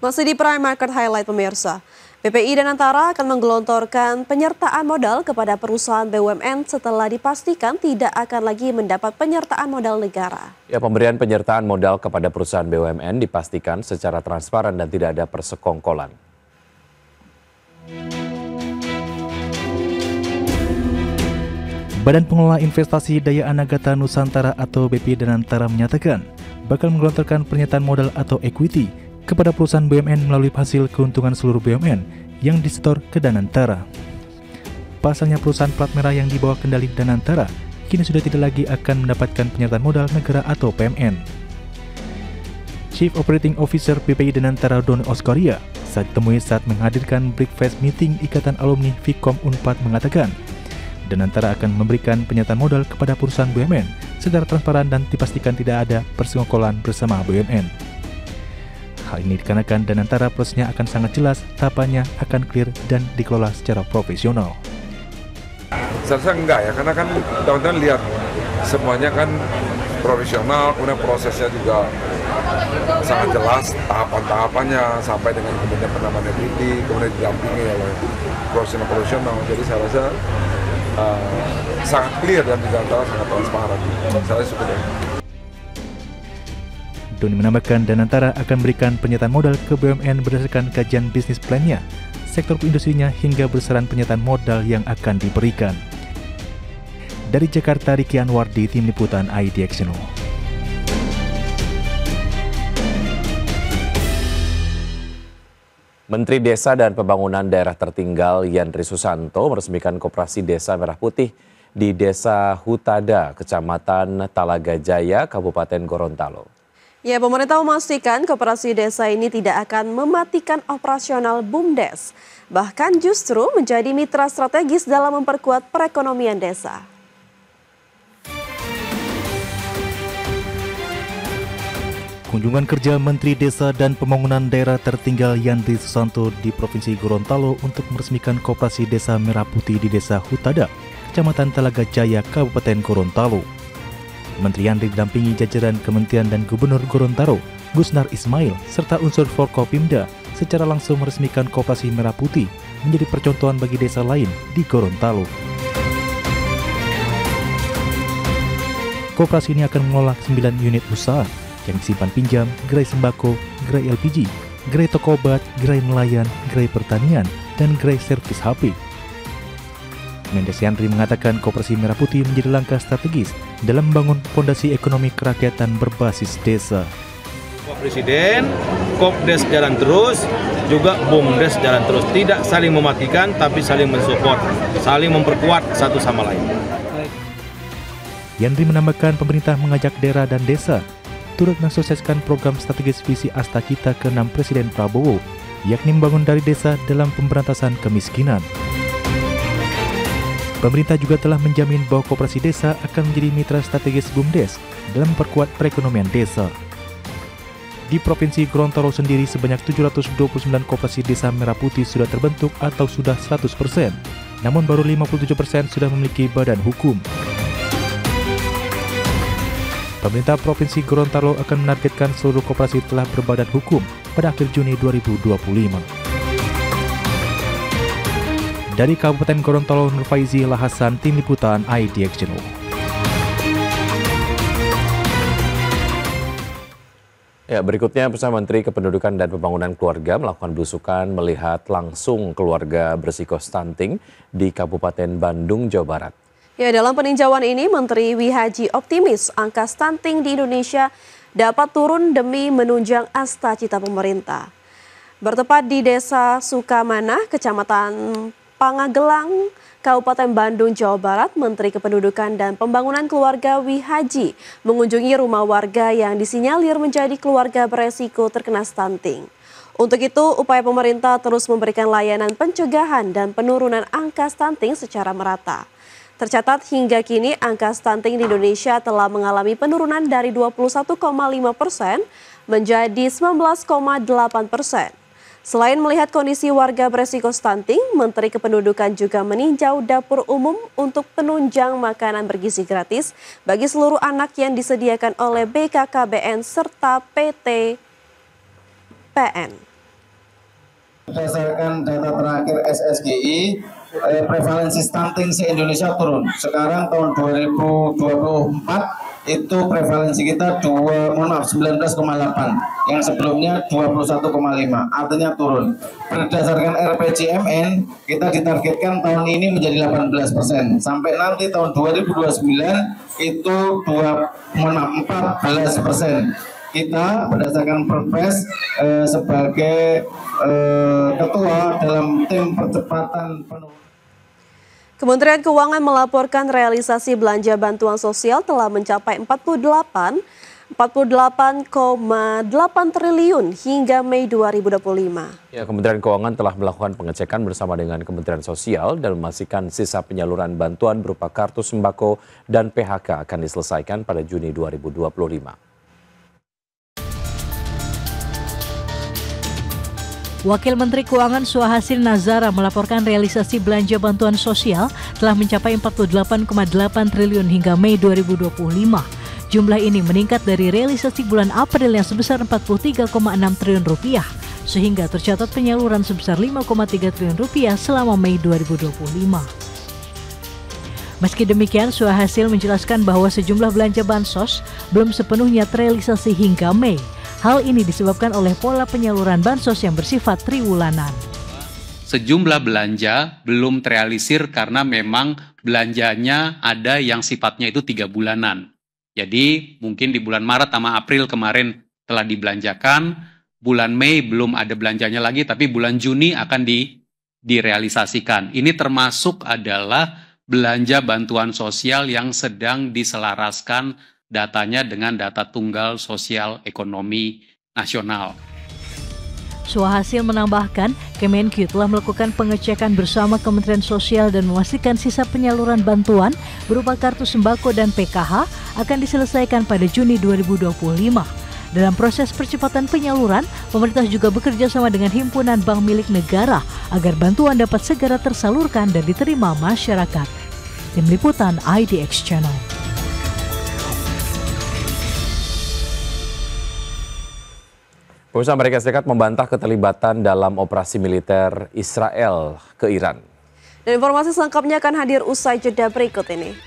Masih di Prime Market Highlight pemirsa, BPI Danantara akan menggelontorkan penyertaan modal kepada perusahaan BUMN setelah dipastikan tidak akan lagi mendapat penyertaan modal negara. Ya, pemberian penyertaan modal kepada perusahaan BUMN dipastikan secara transparan dan tidak ada persekongkolan. Badan Pengelola Investasi Daya Anagata Nusantara atau BPI Danantara menyatakan bakal menggelontorkan pernyataan modal atau equity kepada perusahaan BUMN melalui hasil keuntungan seluruh BUMN yang disetor ke Danantara. Pasalnya perusahaan plat merah yang di bawah kendali Danantara kini sudah tidak lagi akan mendapatkan penyertaan modal negara atau PMN. Chief Operating Officer BPI Danantara Doni Oskaria saat ditemui saat menghadirkan breakfast meeting Ikatan Alumni Vkom Unpad mengatakan Danantara akan memberikan pernyataan modal kepada perusahaan BUMN secara transparan dan dipastikan tidak ada persekongkolan bersama BUMN. Hal ini dikarenakan Danantara prosesnya akan sangat jelas, tahapannya akan clear dan dikelola secara profesional. Saya rasa enggak ya, karena kan teman-teman lihat semuanya kan profesional, kemudian prosesnya juga sangat jelas, tahapan-tahapannya sampai dengan kemudian penambahan equity, kemudian didampingi oleh profesional. Jadi saya rasa sangat clear dan Danantara sangat transparan. Saya suka deh. Doni menambahkan Danantara akan memberikan pernyataan modal ke BUMN berdasarkan kajian bisnis plan-nya, sektor industrinya hingga besaran pernyataan modal yang akan diberikan. Dari Jakarta, Riki Anwardi, Tim Liputan IDXNO. Menteri Desa dan Pembangunan Daerah Tertinggal Yandri Susanto meresmikan Koperasi Desa Merah Putih di Desa Hutada, Kecamatan Talaga Jaya, Kabupaten Gorontalo. Ya, pemerintah memastikan koperasi desa ini tidak akan mematikan operasional BUMDes, bahkan justru menjadi mitra strategis dalam memperkuat perekonomian desa. Kunjungan kerja Menteri Desa dan Pembangunan Daerah Tertinggal Yandri Susanto di Provinsi Gorontalo untuk meresmikan Koperasi Desa Merah Putih di Desa Hutada, Kecamatan Talaga Jaya, Kabupaten Gorontalo. Menteri Yandri didampingi jajaran Kementerian dan Gubernur Gorontalo, Gusnar Ismail, serta unsur Forkopimda secara langsung meresmikan Koperasi Merah Putih menjadi percontohan bagi desa lain di Gorontalo. Koperasi ini akan mengelola 9 unit usaha yang disimpan pinjam, gerai sembako, gerai LPG, gerai toko obat, gerai nelayan, gerai pertanian, dan gerai servis HP. Mendes Yandri mengatakan Koperasi Merah Putih menjadi langkah strategis dalam membangun fondasi ekonomi kerakyatan berbasis desa. Pak Presiden, Kopdes jalan terus, juga BUMDes jalan terus. Tidak saling mematikan, tapi saling mensupport, saling memperkuat satu sama lain. Yandri menambahkan pemerintah mengajak daerah dan desa turut mensukseskan program strategis visi Asta Cita ke-6 Presiden Prabowo, yakni membangun dari desa dalam pemberantasan kemiskinan. Pemerintah juga telah menjamin bahwa koperasi desa akan menjadi mitra strategis BUMDes dalam memperkuat perekonomian desa. Di Provinsi Gorontalo sendiri sebanyak 729 koperasi desa merah putih sudah terbentuk atau sudah 100%, namun baru 57% sudah memiliki badan hukum. Pemerintah Provinsi Gorontalo akan menargetkan seluruh koperasi telah berbadan hukum pada akhir Juni 2025. Dari Kabupaten Gorontalo, Nur Faizi Lahasan, Tim Liputan IDXNO. Ya, berikutnya Bersama Menteri Kependudukan dan Pembangunan Keluarga melakukan belusukan melihat langsung keluarga berisiko stunting di Kabupaten Bandung, Jawa Barat. Ya, dalam peninjauan ini Menteri Wihaji optimis angka stunting di Indonesia dapat turun demi menunjang asta cita pemerintah. Bertepat di Desa Sukamanah, Kecamatan Pangagelang, Kabupaten Bandung, Jawa Barat, Menteri Kependudukan dan Pembangunan Keluarga Wihaji mengunjungi rumah warga yang disinyalir menjadi keluarga beresiko terkena stunting. Untuk itu, upaya pemerintah terus memberikan layanan pencegahan dan penurunan angka stunting secara merata. Tercatat hingga kini angka stunting di Indonesia telah mengalami penurunan dari 21,5% menjadi 19,8%. Selain melihat kondisi warga beresiko stunting, Menteri Kependudukan juga meninjau dapur umum untuk penunjang makanan bergizi gratis bagi seluruh anak yang disediakan oleh BKKBN serta PT PN. Berdasarkan data terakhir SSGI, prevalensi stunting se-Indonesia turun. Sekarang tahun 2024 itu prevalensi kita 19,8, yang sebelumnya 21,5, artinya turun. Berdasarkan RPJMN, kita ditargetkan tahun ini menjadi 18%, sampai nanti tahun 2029 itu 14%. Kita berdasarkan Perpres sebagai ketua dalam tim percepatan penurunan. Kementerian Keuangan melaporkan realisasi belanja bantuan sosial telah mencapai 48,8 triliun hingga Mei 2025. Ya, Kementerian Keuangan telah melakukan pengecekan bersama dengan Kementerian Sosial dan memastikan sisa penyaluran bantuan berupa kartu sembako dan PHK akan diselesaikan pada Juni 2025. Wakil Menteri Keuangan Suhasil Nazara melaporkan realisasi belanja bantuan sosial telah mencapai 48,8 triliun hingga Mei 2025. Jumlah ini meningkat dari realisasi bulan April yang sebesar 43,6 triliun rupiah, sehingga tercatat penyaluran sebesar 5,3 triliun rupiah selama Mei 2025. Meski demikian, Suhasil menjelaskan bahwa sejumlah belanja bansos belum sepenuhnya terrealisasi hingga Mei. Hal ini disebabkan oleh pola penyaluran bansos yang bersifat triwulanan. Sejumlah belanja belum terrealisir karena memang belanjanya ada yang sifatnya itu 3 bulanan. Jadi mungkin di bulan Maret sama April kemarin telah dibelanjakan, bulan Mei belum ada belanjanya lagi, tapi bulan Juni akan direalisasikan. Ini termasuk adalah belanja bantuan sosial yang sedang diselaraskan datanya dengan data tunggal sosial ekonomi nasional. Suhasil menambahkan, Kemenkyu telah melakukan pengecekan bersama Kementerian Sosial dan memastikan sisa penyaluran bantuan berupa kartu sembako dan PKH akan diselesaikan pada Juni 2025. Dalam proses percepatan penyaluran, pemerintah juga bekerja sama dengan himpunan bank milik negara agar bantuan dapat segera tersalurkan dan diterima masyarakat. Tim Liputan IDX Channel. Pemirsa, Amerika Serikat membantah keterlibatan dalam operasi militer Israel ke Iran. Dan informasi selengkapnya akan hadir usai jeda berikut ini.